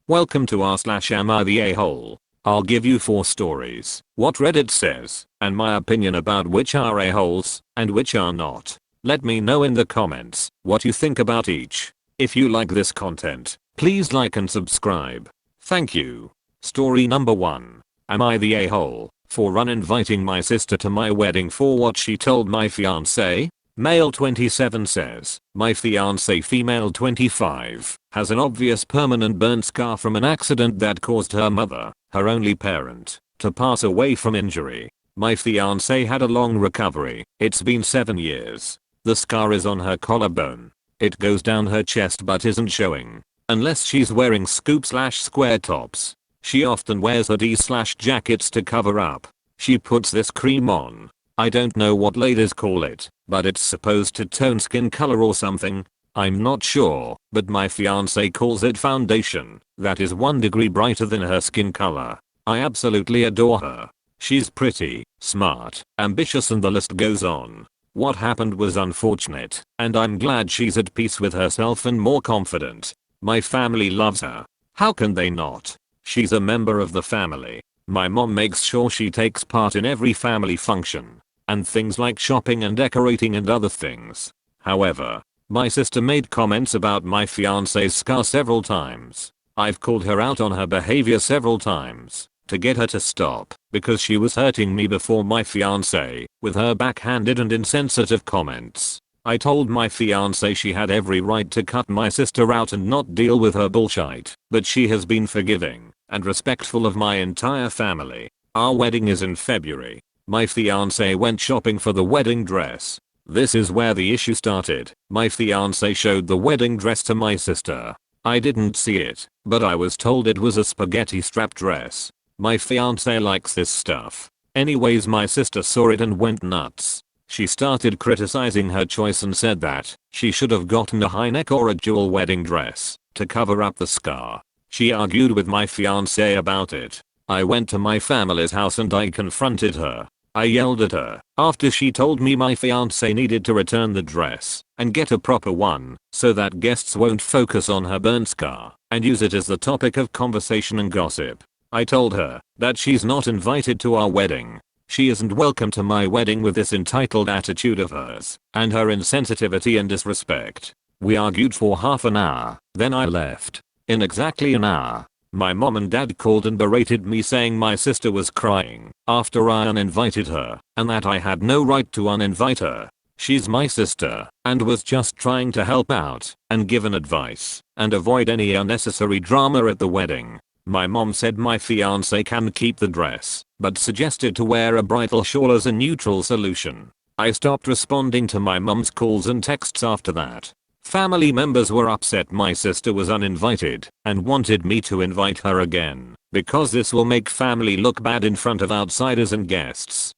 Welcome to r/am I the a-hole. I'll give you 4 stories, what Reddit says, and my opinion about which are a-holes and which are not. Let me know in the comments what you think about each. If you like this content, please like and subscribe. Thank you. Story number 1. Am I the a-hole for uninviting my sister to my wedding for what she told my fiancé? Male 27 says, my fiancé female 25 has an obvious permanent burn scar from an accident that caused her mother, her only parent, to pass away from injury. My fiancé had a long recovery. It's been 7 years. The scar is on her collarbone. It goes down her chest but isn't showing. Unless she's wearing scoop/square tops. She often wears hoodies/jackets to cover up. She puts this cream on. I don't know what ladies call it, but it's supposed to tone skin color or something. I'm not sure, but my fiancé calls it foundation. That is 1 degree brighter than her skin color. I absolutely adore her. She's pretty, smart, ambitious, and the list goes on. What happened was unfortunate, and I'm glad she's at peace with herself and more confident. My family loves her. How can they not? She's a member of the family. My mom makes sure she takes part in every family function. And things like shopping and decorating and other things. However, my sister made comments about my fiancé's scar several times. I've called her out on her behavior several times to get her to stop because she was hurting me before my fiancé with her backhanded and insensitive comments. I told my fiancé she had every right to cut my sister out and not deal with her bullshit, but she has been forgiving and respectful of my entire family. Our wedding is in February. My fiancé went shopping for the wedding dress. This is where the issue started. My fiancé showed the wedding dress to my sister. I didn't see it, but I was told it was a spaghetti strap dress. My fiancé likes this stuff. Anyways, my sister saw it and went nuts. She started criticizing her choice and said that she should have gotten a high neck or a jewel wedding dress to cover up the scar. She argued with my fiancé about it. I went to my family's house and I confronted her. I yelled at her after she told me my fiancé needed to return the dress and get a proper one so that guests won't focus on her burn scar and use it as the topic of conversation and gossip. I told her that she's not invited to our wedding. She isn't welcome to my wedding with this entitled attitude of hers and her insensitivity and disrespect. We argued for half an hour, then I left. In exactly an hour, my mom and dad called and berated me saying my sister was crying after I uninvited her and that I had no right to uninvite her. She's my sister and was just trying to help out and give an advice and avoid any unnecessary drama at the wedding. My mom said my fiancé can keep the dress, but suggested to wear a bridal shawl as a neutral solution. I stopped responding to my mom's calls and texts after that. Family members were upset my sister was uninvited and wanted me to invite her again because this will make family look bad in front of outsiders and guests.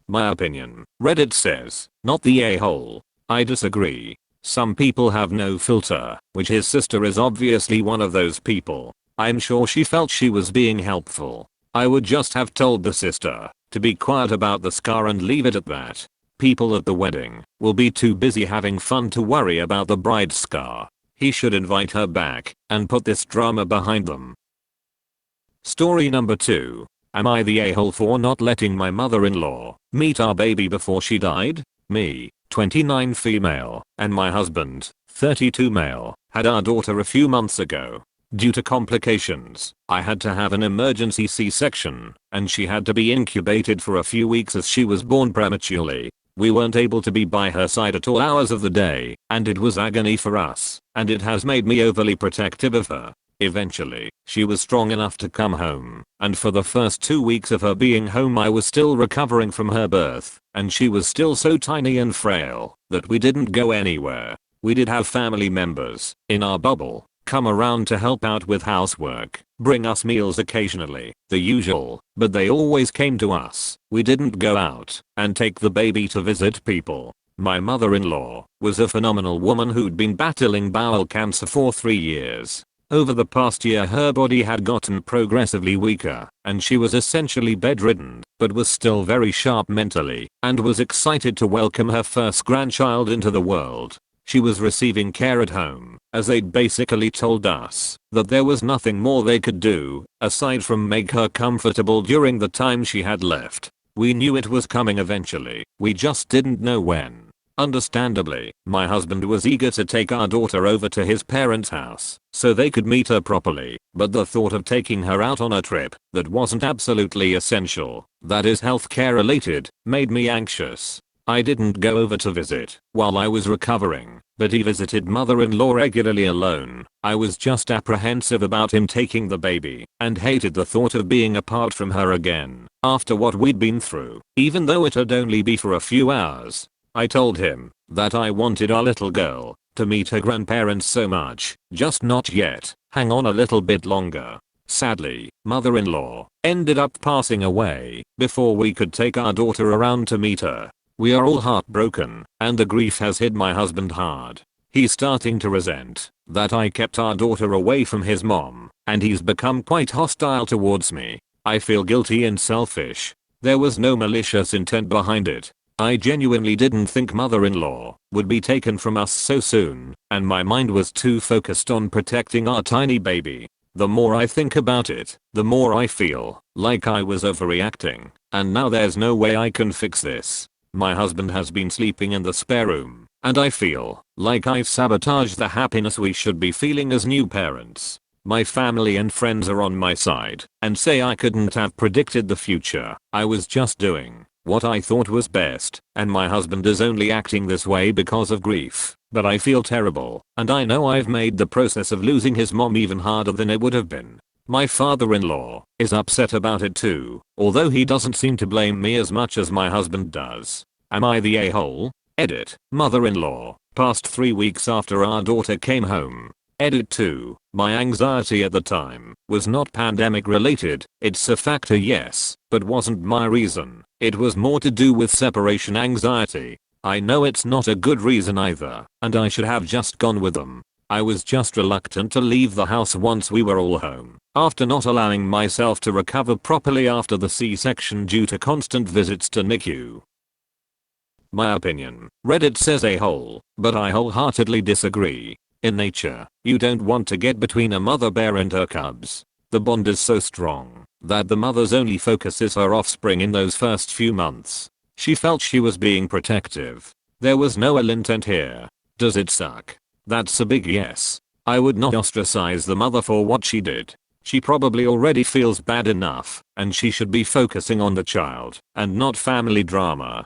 My opinion. Reddit says, not the a-hole. I disagree. Some people have no filter, which his sister is obviously one of those people. I'm sure she felt she was being helpful. I would just have told the sister to be quiet about the scar and leave it at that. People at the wedding will be too busy having fun to worry about the bride's scar. He should invite her back and put this drama behind them. Story number 2. Am I the a-hole for not letting my mother-in-law meet our baby before she died? Me, 29 female, and my husband, 32 male, had our daughter a few months ago. Due to complications, I had to have an emergency C-section, and she had to be incubated for a few weeks as she was born prematurely. We weren't able to be by her side at all hours of the day, and it was agony for us, and it has made me overly protective of her. Eventually, she was strong enough to come home, and for the first 2 weeks of her being home I was still recovering from her birth, and she was still so tiny and frail that we didn't go anywhere. We did have family members, in our bubble, come around to help out with housework, bring us meals occasionally, the usual, but they always came to us. We didn't go out and take the baby to visit people. My mother-in-law was a phenomenal woman who'd been battling bowel cancer for 3 years. Over the past year her body had gotten progressively weaker, and she was essentially bedridden, but was still very sharp mentally, and was excited to welcome her first grandchild into the world. She was receiving care at home, as they'd basically told us that there was nothing more they could do aside from make her comfortable during the time she had left. We knew it was coming eventually, we just didn't know when. Understandably, my husband was eager to take our daughter over to his parents' house so they could meet her properly, but the thought of taking her out on a trip that wasn't absolutely essential, that is healthcare related, made me anxious. I didn't go over to visit while I was recovering, but he visited mother-in-law regularly alone. I was just apprehensive about him taking the baby and hated the thought of being apart from her again after what we'd been through, even though it'd only be for a few hours. I told him that I wanted our little girl to meet her grandparents so much, just not yet, hang on a little bit longer. Sadly, mother-in-law ended up passing away before we could take our daughter around to meet her. We are all heartbroken, and the grief has hit my husband hard. He's starting to resent that I kept our daughter away from his mom, and he's become quite hostile towards me. I feel guilty and selfish. There was no malicious intent behind it. I genuinely didn't think mother-in-law would be taken from us so soon, and my mind was too focused on protecting our tiny baby. The more I think about it, the more I feel like I was overreacting, and now there's no way I can fix this. My husband has been sleeping in the spare room, and I feel like I've sabotaged the happiness we should be feeling as new parents. My family and friends are on my side and say I couldn't have predicted the future. I was just doing what I thought was best, and my husband is only acting this way because of grief. But I feel terrible, and I know I've made the process of losing his mom even harder than it would have been. My father-in-law is upset about it too, although he doesn't seem to blame me as much as my husband does. Am I the a-hole? Edit. Mother-in-law passed 3 weeks after our daughter came home. Edit 2. My anxiety at the time was not pandemic related. It's a factor, yes, but wasn't my reason. It was more to do with separation anxiety. I know it's not a good reason either, and I should have just gone with them. I was just reluctant to leave the house once we were all home, after not allowing myself to recover properly after the C-section due to constant visits to NICU. My opinion. Reddit says a-hole, but I wholeheartedly disagree. In nature, you don't want to get between a mother bear and her cubs. The bond is so strong that the mother's only focus is her offspring in those first few months. She felt she was being protective. There was no ill intent here. Does it suck? That's a big yes. I would not ostracize the mother for what she did. She probably already feels bad enough, and she should be focusing on the child and not family drama.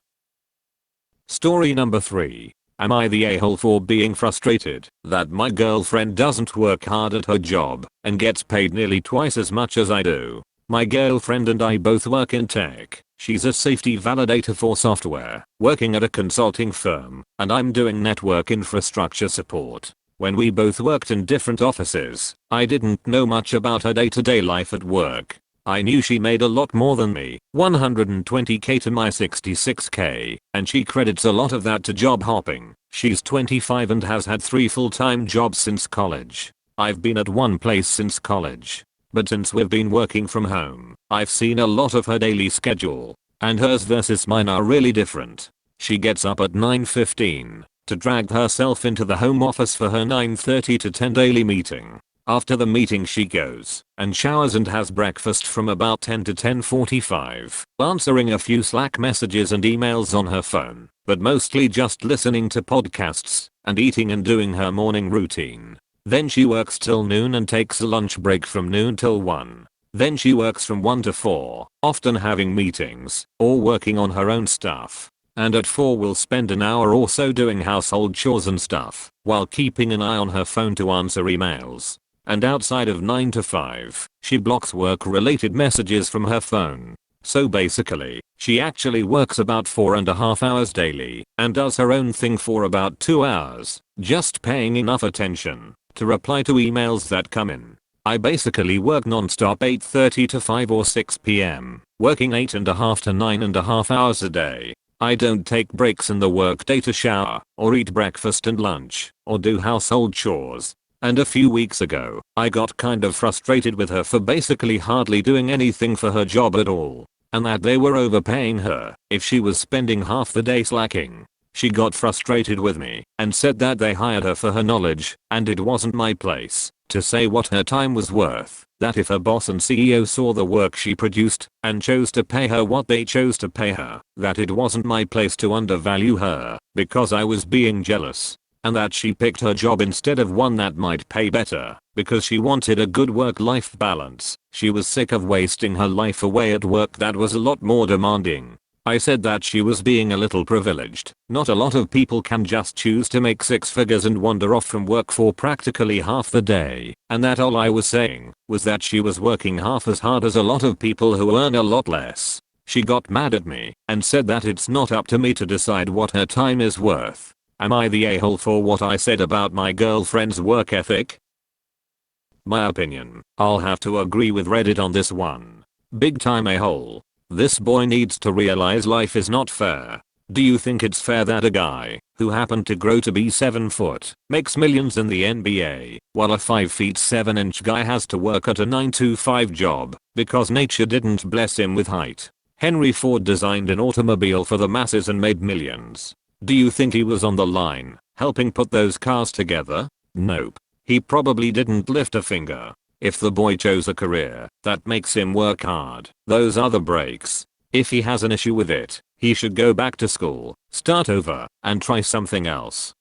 Story number 3. Am I the a-hole for being frustrated that my girlfriend doesn't work hard at her job and gets paid nearly twice as much as I do? My girlfriend and I both work in tech. She's a safety validator for software, working at a consulting firm, and I'm doing network infrastructure support. When we both worked in different offices, I didn't know much about her day-to-day life at work. I knew she made a lot more than me, $120k to my $66k, and she credits a lot of that to job hopping. She's 25 and has had 3 full-time jobs since college. I've been at one place since college. But since we've been working from home, I've seen a lot of her daily schedule, and hers versus mine are really different. She gets up at 9:15 to drag herself into the home office for her 9:30 to 10 daily meeting. After the meeting she goes and showers and has breakfast from about 10 to 10:45, answering a few Slack messages and emails on her phone, but mostly just listening to podcasts and eating and doing her morning routine. Then she works till noon and takes a lunch break from noon till 1. Then she works from 1 to 4, often having meetings or working on her own stuff. And at 4 will spend an hour or so doing household chores and stuff, while keeping an eye on her phone to answer emails. And outside of 9 to 5, she blocks work-related messages from her phone. So basically, she actually works about 4.5 hours daily and does her own thing for about 2 hours, just paying enough attention to reply to emails that come in. I basically work non-stop 8:30 to 5 or 6 p.m., working 8.5 to 9.5 hours a day. I don't take breaks in the workday to shower or eat breakfast and lunch or do household chores. And a few weeks ago, I got kind of frustrated with her for basically hardly doing anything for her job at all, and that they were overpaying her if she was spending half the day slacking. She got frustrated with me and said that they hired her for her knowledge and it wasn't my place to say what her time was worth, that if her boss and CEO saw the work she produced and chose to pay her what they chose to pay her, that it wasn't my place to undervalue her because I was being jealous, and that she picked her job instead of one that might pay better because she wanted a good work-life balance. She was sick of wasting her life away at work that was a lot more demanding. I said that she was being a little privileged. Not a lot of people can just choose to make six figures and wander off from work for practically half the day, and that all I was saying was that she was working half as hard as a lot of people who earn a lot less. She got mad at me and said that it's not up to me to decide what her time is worth. Am I the a-hole for what I said about my girlfriend's work ethic? My opinion, I'll have to agree with Reddit on this one. Big time a-hole. This boy needs to realize life is not fair. Do you think it's fair that a guy who happened to grow to be 7 foot makes millions in the NBA while a 5 feet 7 inch guy has to work at a 9 to 5 job because nature didn't bless him with height? Henry Ford designed an automobile for the masses and made millions. Do you think he was on the line helping put those cars together? Nope. He probably didn't lift a finger. If the boy chose a career that makes him work hard, those are the breaks. If he has an issue with it, he should go back to school, start over, and try something else.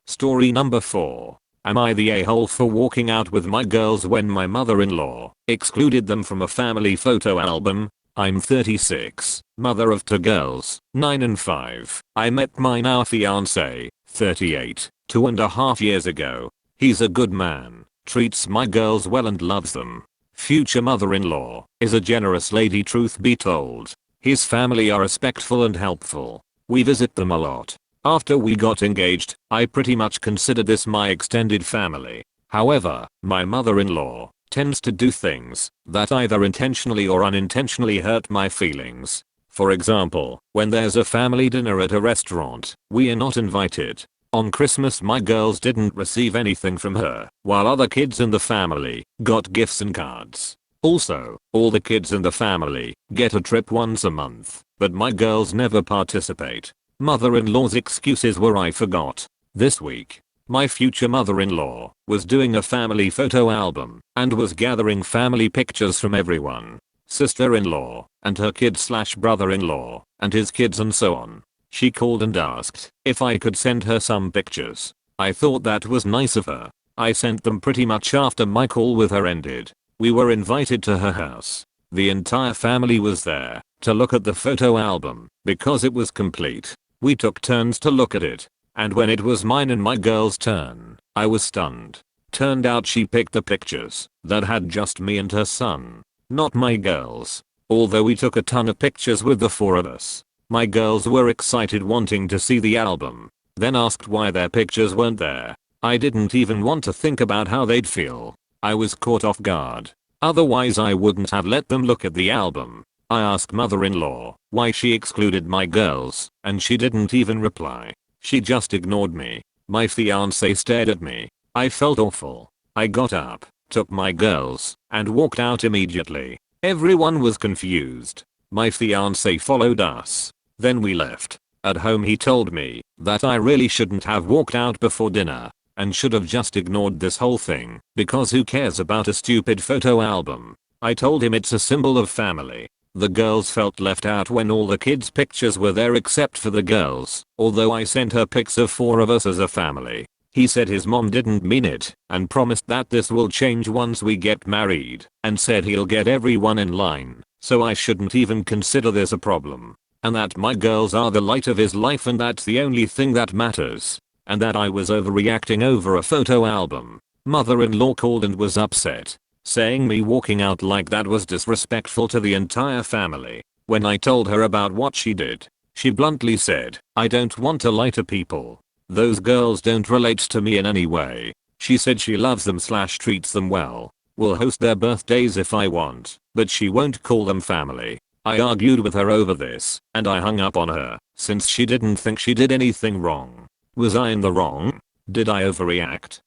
Story number 4. Am I the a-hole for walking out with my girls when my mother-in-law excluded them from a family photo album? I'm 36, mother of 2 girls, 9 and 5. I met my now fiancé, 38, 2.5 years ago. He's a good man, treats my girls well and loves them. Future mother-in-law is a generous lady, truth be told. His family are respectful and helpful. We visit them a lot. After we got engaged, I pretty much considered this my extended family. However, my mother-in-law tends to do things that either intentionally or unintentionally hurt my feelings. For example, when there's a family dinner at a restaurant, we are not invited. On Christmas my girls didn't receive anything from her, while other kids in the family got gifts and cards. Also, all the kids in the family get a trip once a month, but my girls never participate. Mother-in-law's excuses were I forgot. This week, my future mother-in-law was doing a family photo album and was gathering family pictures from everyone. Sister-in-law and her kid/brother-in-law and his kids and so on. She called and asked if I could send her some pictures. I thought that was nice of her. I sent them pretty much after my call with her ended. We were invited to her house. The entire family was there to look at the photo album because it was complete. We took turns to look at it, and when it was mine and my girl's turn, I was stunned. Turned out she picked the pictures that had just me and her son, not my girls. Although we took a ton of pictures with the 4 of us. My girls were excited wanting to see the album, then asked why their pictures weren't there. I didn't even want to think about how they'd feel. I was caught off guard. Otherwise I wouldn't have let them look at the album. I asked mother-in-law why she excluded my girls, and she didn't even reply. She just ignored me. My fiancé stared at me. I felt awful. I got up, took my girls, and walked out immediately. Everyone was confused. My fiancé followed us. Then we left. At home he told me that I really shouldn't have walked out before dinner and should have just ignored this whole thing because who cares about a stupid photo album? I told him it's a symbol of family. The girls felt left out when all the kids' pictures were there except for the girls, although I sent her pics of 4 of us as a family. He said his mom didn't mean it and promised that this will change once we get married and said he'll get everyone in line, so I shouldn't even consider this a problem. And that my girls are the light of his life and that's the only thing that matters. And that I was overreacting over a photo album. Mother-in-law called and was upset, saying me walking out like that was disrespectful to the entire family. When I told her about what she did, she bluntly said, I don't want to lie to people. Those girls don't relate to me in any way. She said she loves them/treats them well. Will host their birthdays if I want, but she won't call them family. I argued with her over this, and I hung up on her, since she didn't think she did anything wrong. Was I in the wrong? Did I overreact?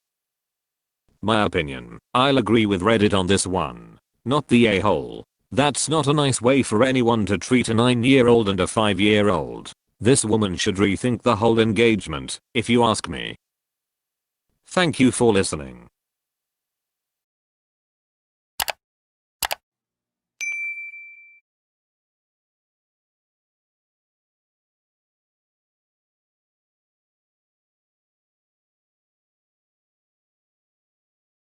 My opinion, I'll agree with Reddit on this one. Not the a-hole. That's not a nice way for anyone to treat a 9-year-old and a 5-year-old. This woman should rethink the whole engagement, if you ask me. Thank you for listening.